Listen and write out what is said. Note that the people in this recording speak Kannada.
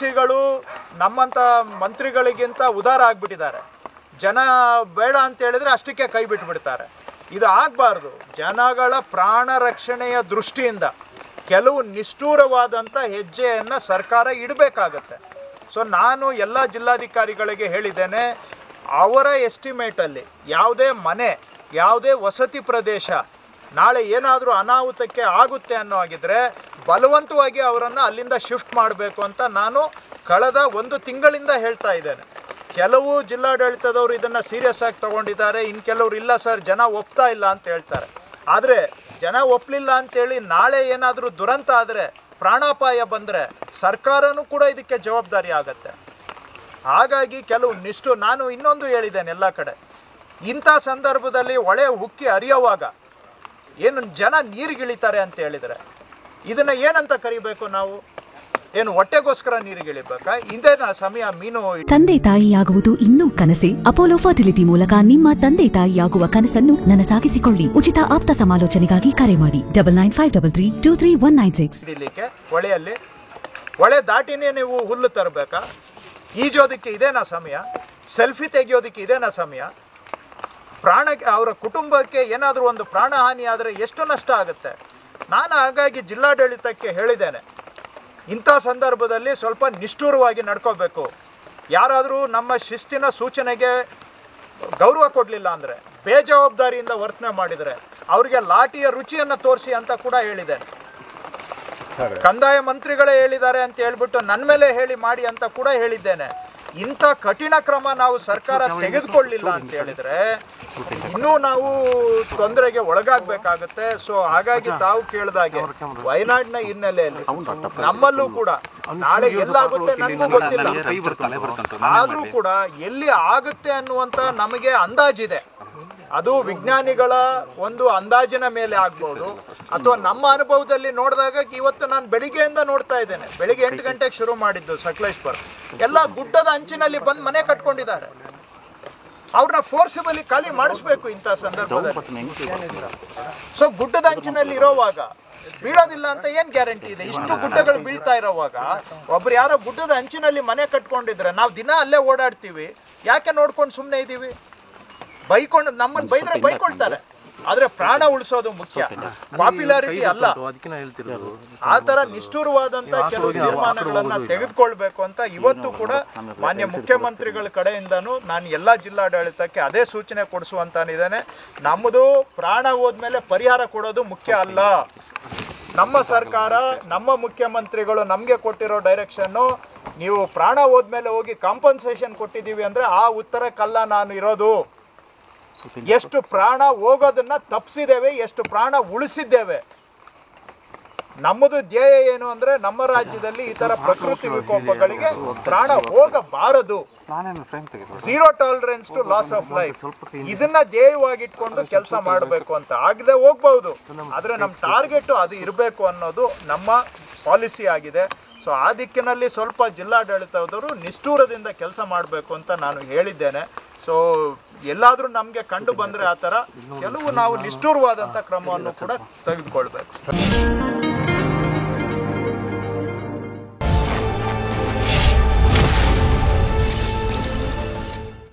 ಸಿಗಳು ನಮ್ಮಂಥ ಮಂತ್ರಿಗಳಿಗಿಂತ ಉದಾರ ಆಗಿಬಿಟ್ಟಿದ್ದಾರೆ. ಜನ ಬೇಡ ಅಂತ ಹೇಳಿದ್ರೆ ಅಷ್ಟಕ್ಕೆ ಕೈ ಬಿಟ್ಬಿಡ್ತಾರೆ. ಇದು ಆಗಬಾರ್ದು. ಜನಗಳ ಪ್ರಾಣ ರಕ್ಷಣೆಯ ದೃಷ್ಟಿಯಿಂದ ಕೆಲವು ನಿಷ್ಠೂರವಾದಂಥ ಹೆಜ್ಜೆಯನ್ನು ಸರ್ಕಾರ ಇಡಬೇಕಾಗತ್ತೆ. ಸೊ ನಾನು ಎಲ್ಲ ಜಿಲ್ಲಾಧಿಕಾರಿಗಳಿಗೆ ಹೇಳಿದ್ದೇನೆ, ಅವರ ಎಸ್ಟಿಮೇಟಲ್ಲಿ ಯಾವುದೇ ಮನೆ, ಯಾವುದೇ ವಸತಿ ಪ್ರದೇಶ ನಾಳೆ ಏನಾದರೂ ಅನಾಹುತಕ್ಕೆ ಆಗುತ್ತೆ ಅನ್ನೋ ಆಗಿದ್ರೆ ಬಲವಂತವಾಗಿ ಅವರನ್ನು ಅಲ್ಲಿಂದ ಶಿಫ್ಟ್ ಮಾಡಬೇಕು ಅಂತ ನಾನು ಕಳೆದ 1 ತಿಂಗಳಿಂದ ಹೇಳ್ತಾ ಇದ್ದೇನೆ. ಕೆಲವು ಜಿಲ್ಲಾಡಳಿತದವರು ಇದನ್ನು ಸೀರಿಯಸ್ ಆಗಿ ತಗೊಂಡಿದ್ದಾರೆ, ಇನ್ನು ಕೆಲವರು ಇಲ್ಲ ಸರ್ ಜನ ಒಪ್ತಾ ಇಲ್ಲ ಅಂತ ಹೇಳ್ತಾರೆ. ಆದರೆ ಜನ ಒಪ್ಪಲಿಲ್ಲ ಅಂತೇಳಿ ನಾಳೆ ಏನಾದರೂ ದುರಂತ ಆದರೆ, ಪ್ರಾಣಾಪಾಯ ಬಂದರೆ ಸರ್ಕಾರನೂ ಕೂಡ ಇದಕ್ಕೆ ಜವಾಬ್ದಾರಿ ಆಗತ್ತೆ. ಹಾಗಾಗಿ ಕೆಲವು ನಾನು ಇನ್ನೊಂದು ಹೇಳಿದ್ದೇನೆ ಎಲ್ಲ ಕಡೆ, ಇಂಥ ಸಂದರ್ಭದಲ್ಲಿ ಹೊಳೆ ಉಕ್ಕಿ ಹರಿಯುವಾಗ ಏನು ಜನ ನೀರಿಗಿಳಿತಾರೆ ಅಂತ ಹೇಳಿದರೆ ಇದನ್ನು ಏನಂತ ಕರಿಬೇಕು ನಾವು? ಏನು ಹೊಟ್ಟೆಗೋಸ್ಕರ ನೀರಿಗಿಳಿಬೇಕಾ? ಇದೇನ ಸಮಯ ಮೀನು? ತಂದೆ ತಾಯಿಯಾಗುವುದು ಇನ್ನೂ ಕನಸೆ? ಅಪೋಲೋ ಫರ್ಟಿಲಿಟಿ ಮೂಲಕ ನಿಮ್ಮ ತಂದೆ ತಾಯಿಯಾಗುವ ಕನಸನ್ನು ನನಸಾಗಿಸಿಕೊಳ್ಳಿ. ಉಚಿತ ಆಪ್ತ ಸಮಾಲೋಚನೆಗಾಗಿ ಕರೆ ಮಾಡಿ 9953323196. ಇಲ್ಲಿಕ್ಕೆ ಹೊಳೆ ದಾಟಿನೇ ನೀವು ಹುಲ್ಲು ತರಬೇಕಾ? ಈಜೋದಕ್ಕೆ ಇದೇನಾ ಸಮಯ? ಸೆಲ್ಫಿ ತೆಗೆಯೋದಕ್ಕೆ ಇದೇನಾ ಸಮಯ? ಅವರ ಕುಟುಂಬಕ್ಕೆ ಏನಾದರೂ ಒಂದು ಪ್ರಾಣಹಾನಿ ಆದರೆ ಎಷ್ಟು ನಷ್ಟ ಆಗುತ್ತೆ? ನಾನು ಹಾಗಾಗಿ ಜಿಲ್ಲಾಡಳಿತಕ್ಕೆ ಹೇಳಿದ್ದೇನೆ, ಇಂಥ ಸಂದರ್ಭದಲ್ಲಿ ಸ್ವಲ್ಪ ನಿಷ್ಠೂರವಾಗಿ ನಡ್ಕೋಬೇಕು. ಯಾರಾದರೂ ನಮ್ಮ ಶಿಸ್ತಿನ ಸೂಚನೆಗೆ ಗೌರವ ಕೊಡಲಿಲ್ಲ ಅಂದರೆ, ಬೇಜವಾಬ್ದಾರಿಯಿಂದ ವರ್ತನೆ ಮಾಡಿದರೆ ಅವರಿಗೆ ಲಾಠಿಯ ರುಚಿಯನ್ನು ತೋರಿಸಿ ಅಂತ ಕೂಡ ಹೇಳಿದ್ದೇನೆ. ಕಂದಾಯ ಮಂತ್ರಿಗಳೇ ಹೇಳಿದ್ದಾರೆ ಅಂತ ಹೇಳ್ಬಿಟ್ಟು ನನ್ನ ಮೇಲೆ ಹೇಳಿ ಮಾಡಿ ಅಂತ ಕೂಡ ಹೇಳಿದ್ದೇನೆ. ಇಂಥ ಕಠಿಣ ಕ್ರಮ ನಾವು ಸರ್ಕಾರ ತೆಗೆದುಕೊಳ್ಳಿಲ್ಲ ಅಂತ ಹೇಳಿದ್ರೆ ಇನ್ನೂ ನಾವು ತೊಂದರೆಗೆ ಒಳಗಾಗಬೇಕಾಗುತ್ತೆ. ಸೊ ಹಾಗಾಗಿ ತಾವು ಕೇಳಿದಾಗೆ ವಯನಾಡಿನ ಹಿನ್ನೆಲೆಯಲ್ಲಿ ನಮ್ಮಲ್ಲೂ ಕೂಡ ನಾಳೆ ಎಲ್ಲಾಗುತ್ತೆ ನನಗೂ ಗೊತ್ತಿಲ್ಲ, ಆದರೂ ಕೂಡ ಎಲ್ಲಿ ಆಗುತ್ತೆ ಅನ್ನುವಂಥ ನಮಗೆ ಅಂದಾಜಿದೆ. ಅದು ವಿಜ್ಞಾನಿಗಳ ಒಂದು ಅಂದಾಜಿನ ಮೇಲೆ ಆಗ್ಬೋದು, ಅಥವಾ ನಮ್ಮ ಅನುಭವದಲ್ಲಿ ನೋಡಿದಾಗ ಇವತ್ತು ನಾನು ಬೆಳಿಗ್ಗೆಯಿಂದ ನೋಡ್ತಾ ಇದ್ದೇನೆ. ಬೆಳಿಗ್ಗೆ 8 ಗಂಟೆಗೆ ಶುರು ಮಾಡಿದ್ದು ಸಕಲೇಶ್ಪುರ, ಎಲ್ಲ ಗುಡ್ಡದ ಅಂಚಿನಲ್ಲಿ ಬಂದು ಮನೆ ಕಟ್ಕೊಂಡಿದ್ದಾರೆ. ಅವ್ರನ್ನ ಫೋರ್ಸಿಬಲಿ ಖಾಲಿ ಮಾಡಿಸ್ಬೇಕು ಇಂಥ ಸಂದರ್ಭದಲ್ಲಿ. ಸೊ ಗುಡ್ಡದ ಅಂಚಿನಲ್ಲಿ ಇರೋವಾಗ ಬೀಳೋದಿಲ್ಲ ಅಂತ ಏನ್ ಗ್ಯಾರಂಟಿ ಇದೆ? ಇಷ್ಟು ಗುಡ್ಡಗಳು ಬೀಳ್ತಾ ಇರೋವಾಗ ಒಬ್ರು ಯಾರೋ ಗುಡ್ಡದ ಅಂಚಿನಲ್ಲಿ ಮನೆ ಕಟ್ಕೊಂಡಿದ್ರೆ ನಾವು ದಿನ ಅಲ್ಲೇ ಓಡಾಡ್ತೀವಿ, ಯಾಕೆ ನೋಡ್ಕೊಂಡು ಸುಮ್ಮನೆ ಇದ್ದೀವಿ? ಬೈಕೊಂಡು ನಮ್ಮನ್ನು ಬೈದ್ರೆ ಬೈಕೊಳ್ತಾರೆ, ಆದ್ರೆ ಪ್ರಾಣ ಉಳಿಸೋದು ಮುಖ್ಯ, ಪಾಪ್ಯುಲಾರಿಟಿ ಅಲ್ಲ. ಆ ತರ ನಿಷ್ಠುರವಾದಂತ ಕೆಲವು ತೀರ್ಮಾನಗಳನ್ನ ತೆಗೆದುಕೊಳ್ಬೇಕು ಅಂತ ಇವತ್ತು ಕೂಡ ಮಾನ್ಯ ಮುಖ್ಯಮಂತ್ರಿಗಳ ಕಡೆಯಿಂದನೂ ನಾನು ಎಲ್ಲಾ ಜಿಲ್ಲಾಡಳಿತಕ್ಕೆ ಅದೇ ಸೂಚನೆ ಕೊಡಿಸುವಂತಾನಿದ್ದೇನೆ. ನಮ್ಮದು ಪ್ರಾಣ ಹೋದ್ಮೇಲೆ ಪರಿಹಾರ ಕೊಡೋದು ಮುಖ್ಯ ಅಲ್ಲ. ನಮ್ಮ ಸರ್ಕಾರ, ನಮ್ಮ ಮುಖ್ಯಮಂತ್ರಿಗಳು ನಮಗೆ ಕೊಟ್ಟಿರೋ ಡೈರೆಕ್ಷನ್ನು, ನೀವು ಪ್ರಾಣ ಹೋದ್ಮೇಲೆ ಹೋಗಿ ಕಾಂಪನ್ಸೇಷನ್ ಕೊಟ್ಟಿದ್ದೀವಿ ಅಂದ್ರೆ ಆ ಉತ್ತರಕ್ಕಲ್ಲ ನಾನು ಇರೋದು. ಎಷ್ಟು ಪ್ರಾಣ ಹೋಗೋದನ್ನ ತಪ್ಪಿಸಿದ್ದೇವೆ, ಎಷ್ಟು ಪ್ರಾಣ ಉಳಿಸಿದ್ದೇವೆ. ನಮ್ಮದು ಧ್ಯೇಯ ಏನು ಅಂದ್ರೆ ನಮ್ಮ ರಾಜ್ಯದಲ್ಲಿ ಈ ತರ ಪ್ರಕೃತಿ ವಿಕೋಪಗಳಿಗೆ ಪ್ರಾಣ ಹೋಗಬಾರದು. 0 tolerance to loss of life, ಇದನ್ನ ಧ್ಯೇಯವಾಗಿಟ್ಕೊಂಡು ಕೆಲಸ ಮಾಡಬೇಕು ಅಂತ. ಆಗದೆ ಹೋಗ್ಬಹುದು, ಆದ್ರೆ ನಮ್ಮ ಟಾರ್ಗೆಟ್ ಅದು ಇರಬೇಕು ಅನ್ನೋದು ನಮ್ಮ ಪಾಲಿಸಿ ಆಗಿದೆ. ಸೊ ಆ ದಿಕ್ಕಿನಲ್ಲಿ ಸ್ವಲ್ಪ ಜಿಲ್ಲಾಡಳಿತದವರು ನಿಷ್ಠೂರದಿಂದ ಕೆಲಸ ಮಾಡಬೇಕು ಅಂತ ನಾನು ಹೇಳಿದ್ದೇನೆ. ಸೊ ಎಲ್ಲಾದ್ರೂ ನಮಗೆ ಕಂಡು ಬಂದ್ರೆ ಆ ಥರ ಕೆಲವು ನಾವು ನಿಷ್ಠೂರವಾದಂಥ ಕ್ರಮವನ್ನು ಕೂಡ ತೆಗೆದುಕೊಳ್ಬೇಕು.